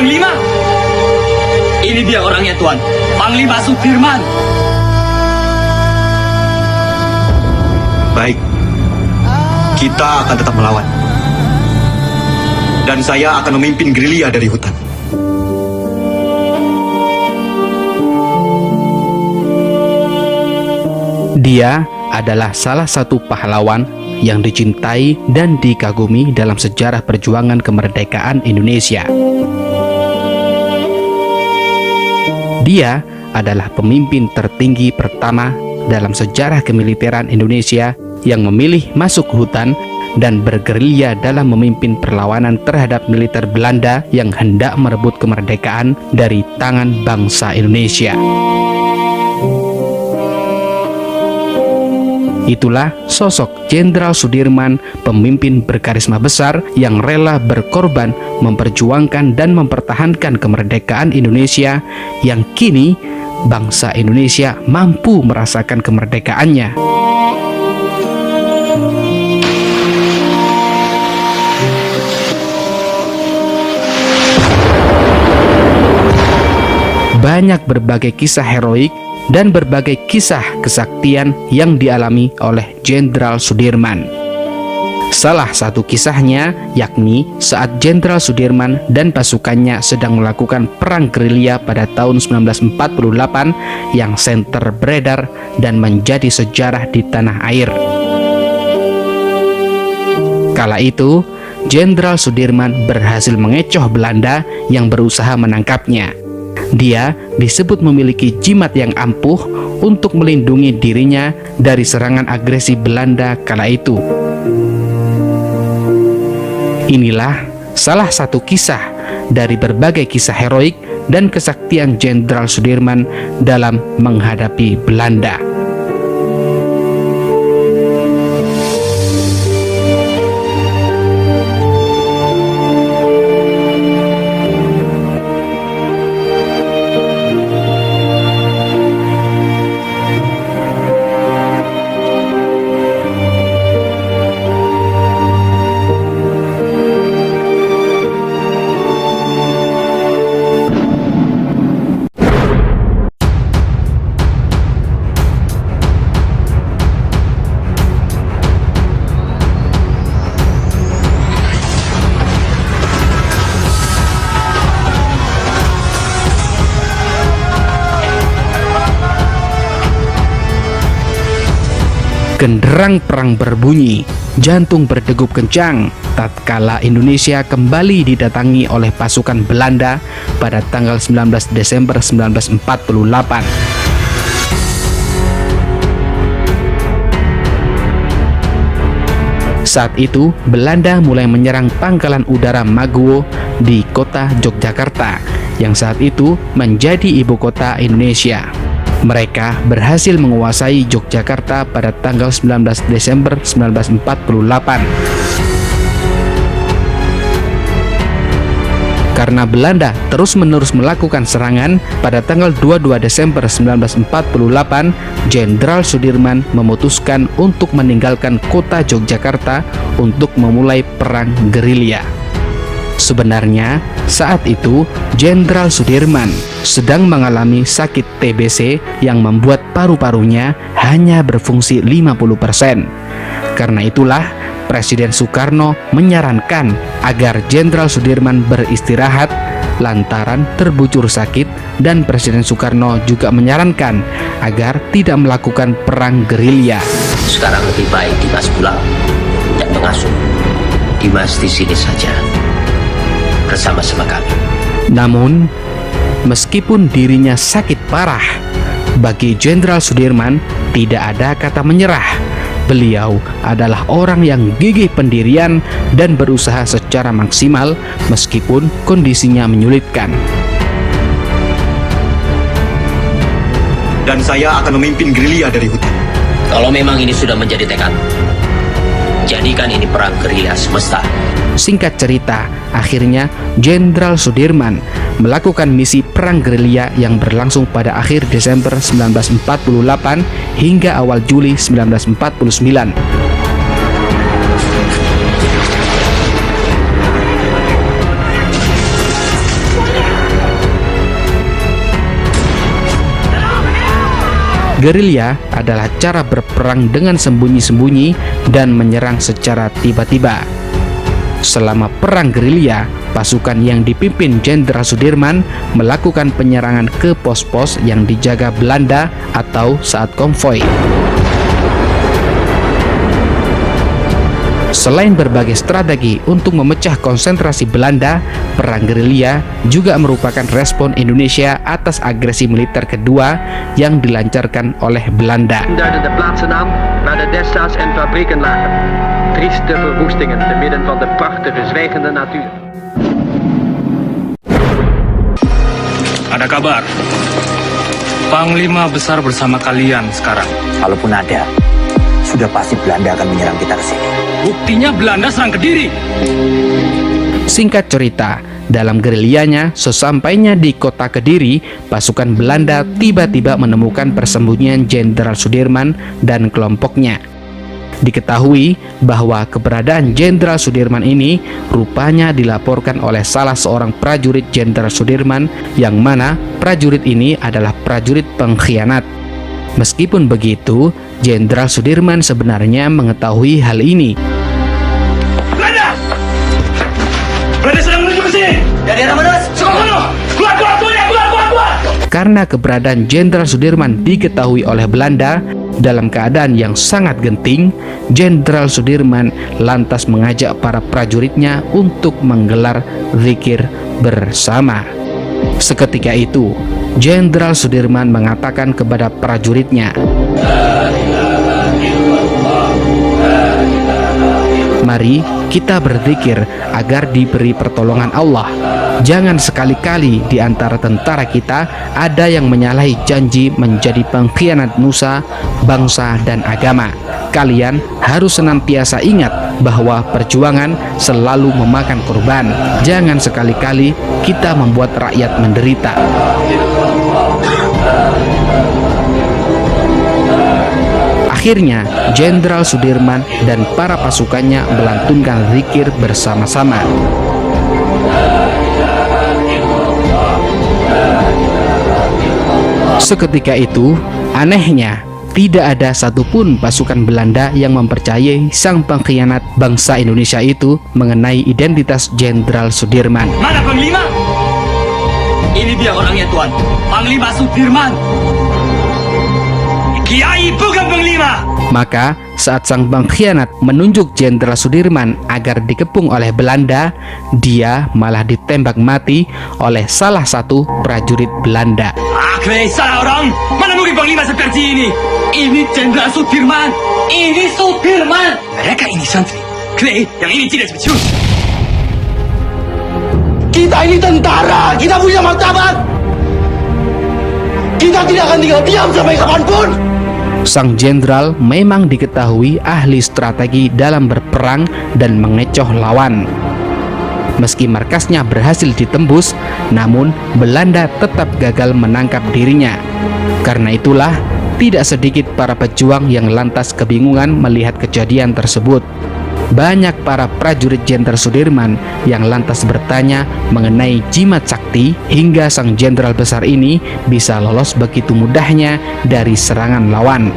Panglima! Ini dia orangnya, Tuan. Panglima Sudirman. Baik, kita akan tetap melawan. Dan saya akan memimpin gerilya dari hutan. Dia adalah salah satu pahlawan yang dicintai dan dikagumi dalam sejarah perjuangan kemerdekaan Indonesia. Dia adalah pemimpin tertinggi pertama dalam sejarah kemiliteran Indonesia yang memilih masuk hutan dan bergerilya dalam memimpin perlawanan terhadap militer Belanda yang hendak merebut kemerdekaan dari tangan bangsa Indonesia. Itulah sosok Jenderal Sudirman, pemimpin berkarisma besar yang rela berkorban memperjuangkan dan mempertahankan kemerdekaan Indonesia yang kini bangsa Indonesia mampu merasakan kemerdekaannya. Banyak berbagai kisah heroik dan berbagai kisah kesaktian yang dialami oleh Jenderal Sudirman. Salah satu kisahnya yakni saat Jenderal Sudirman dan pasukannya sedang melakukan perang gerilya pada tahun 1948 yang senter beredar dan menjadi sejarah di tanah air. Kala itu, Jenderal Sudirman berhasil mengecoh Belanda yang berusaha menangkapnya. Dia disebut memiliki jimat yang ampuh untuk melindungi dirinya dari serangan agresi Belanda kala itu. Inilah salah satu kisah dari berbagai kisah heroik dan kesaktian Jenderal Sudirman dalam menghadapi Belanda. Genderang perang berbunyi, jantung berdegup kencang tatkala Indonesia kembali didatangi oleh pasukan Belanda pada tanggal 19 Desember 1948. Saat itu, Belanda mulai menyerang pangkalan udara Maguwo di kota Yogyakarta, yang saat itu menjadi ibu kota Indonesia. Mereka berhasil menguasai Yogyakarta pada tanggal 19 Desember 1948. Karena Belanda terus-menerus melakukan serangan, pada tanggal 22 Desember 1948, Jenderal Sudirman memutuskan untuk meninggalkan kota Yogyakarta untuk memulai perang gerilya. Sebenarnya, saat itu Jenderal Sudirman sedang mengalami sakit TBC yang membuat paru-parunya hanya berfungsi 50%. Karena itulah, Presiden Soekarno menyarankan agar Jenderal Sudirman beristirahat lantaran terbujur sakit, dan Presiden Soekarno juga menyarankan agar tidak melakukan perang gerilya. Sekarang lebih baik Dimas pulang dan mengasuh. Dimas di sini saja bersama-sama kami. Namun, meskipun dirinya sakit parah, bagi Jenderal Sudirman tidak ada kata menyerah. Beliau adalah orang yang gigih pendirian dan berusaha secara maksimal meskipun kondisinya menyulitkan. Dan saya akan memimpin gerilya dari hutan. Kalau memang ini sudah menjadi tekad, jadikan ini perang gerilya semesta. Singkat cerita, akhirnya Jenderal Sudirman melakukan misi perang gerilya yang berlangsung pada akhir Desember 1948 hingga awal Juli 1949. Gerilya adalah cara berperang dengan sembunyi-sembunyi dan menyerang secara tiba-tiba. Selama perang gerilya, pasukan yang dipimpin Jenderal Sudirman melakukan penyerangan ke pos-pos yang dijaga Belanda atau saat konvoi. Selain berbagai strategi untuk memecah konsentrasi Belanda, perang gerilya juga merupakan respon Indonesia atas agresi militer kedua yang dilancarkan oleh Belanda. Duiden de plaatsen aan waar de destijds en fabrieken lagen. Trieste verwoestingen te midden van de prachtige zwijgende natuur. Ada kabar. Panglima besar bersama kalian sekarang. Kalaupun ada, sudah pasti Belanda akan menyerang kita ke sini. Buktinya Belanda serang Kediri. Singkat cerita, dalam gerilyanya, sesampainya di kota Kediri, pasukan Belanda tiba-tiba menemukan persembunyian Jenderal Sudirman dan kelompoknya. Diketahui bahwa keberadaan Jenderal Sudirman ini rupanya dilaporkan oleh salah seorang prajurit Jenderal Sudirman, yang mana prajurit ini adalah prajurit pengkhianat. Meskipun begitu, Jenderal Sudirman sebenarnya mengetahui hal ini. Belanda! Belanda sedang menuju ke sini. Dari arah mana, Mas? Sono! Keluar! Karena keberadaan Jenderal Sudirman diketahui oleh Belanda, dalam keadaan yang sangat genting, Jenderal Sudirman lantas mengajak para prajuritnya untuk menggelar zikir bersama. Seketika itu, Jenderal Sudirman mengatakan kepada prajuritnya, "Mari kita berzikir agar diberi pertolongan Allah. Jangan sekali-kali di antara tentara kita ada yang menyalahi janji menjadi pengkhianat nusa, bangsa, dan agama. Kalian harus senantiasa ingat bahwa perjuangan selalu memakan korban. Jangan sekali-kali kita membuat rakyat menderita." Akhirnya, Jenderal Sudirman dan para pasukannya melantunkan zikir bersama-sama. Seketika itu, anehnya, tidak ada satupun pasukan Belanda yang mempercayai sang pengkhianat bangsa Indonesia itu mengenai identitas Jenderal Sudirman. Mana Panglima? Ini dia orangnya, Tuan. Panglima Sudirman. Kiai bukan Panglima. Maka saat sang pengkhianat menunjuk Jenderal Sudirman agar dikepung oleh Belanda, dia malah ditembak mati oleh salah satu prajurit Belanda. Klei, salah orang. Mana mungkin Panglima seperti ini? Ini Jenderal Sudirman. Ini Sudirman. Mereka ini santri. Klei, yang ini tidak becus. Kita ini tentara, kita punya martabat. Kita tidak akan tinggal diam sampai kapanpun. Sang jenderal memang diketahui ahli strategi dalam berperang dan mengecoh lawan. Meski markasnya berhasil ditembus, namun Belanda tetap gagal menangkap dirinya. Karena itulah, tidak sedikit para pejuang yang lantas kebingungan melihat kejadian tersebut. Banyak para prajurit Jenderal Sudirman yang lantas bertanya mengenai jimat sakti hingga sang jenderal besar ini bisa lolos begitu mudahnya dari serangan lawan.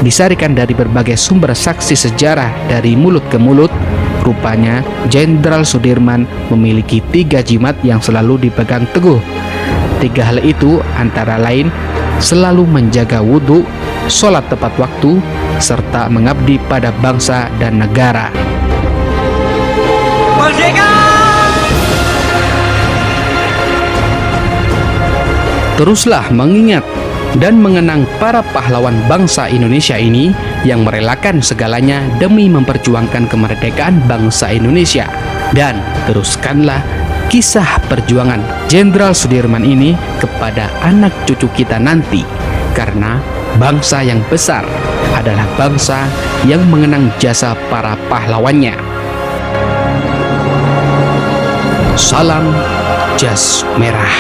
Disarikan dari berbagai sumber saksi sejarah dari mulut ke mulut, rupanya Jenderal Sudirman memiliki 3 jimat yang selalu dipegang teguh. 3 hal itu antara lain selalu menjaga wudhu, sholat tepat waktu, serta mengabdi pada bangsa dan negara. Teruslah mengingat dan mengenang para pahlawan bangsa Indonesia ini yang merelakan segalanya demi memperjuangkan kemerdekaan bangsa Indonesia. Dan teruskanlah kisah perjuangan Jenderal Sudirman ini kepada anak cucu kita nanti, karena bangsa yang besar adalah bangsa yang mengenang jasa para pahlawannya. Salam Jas Merah.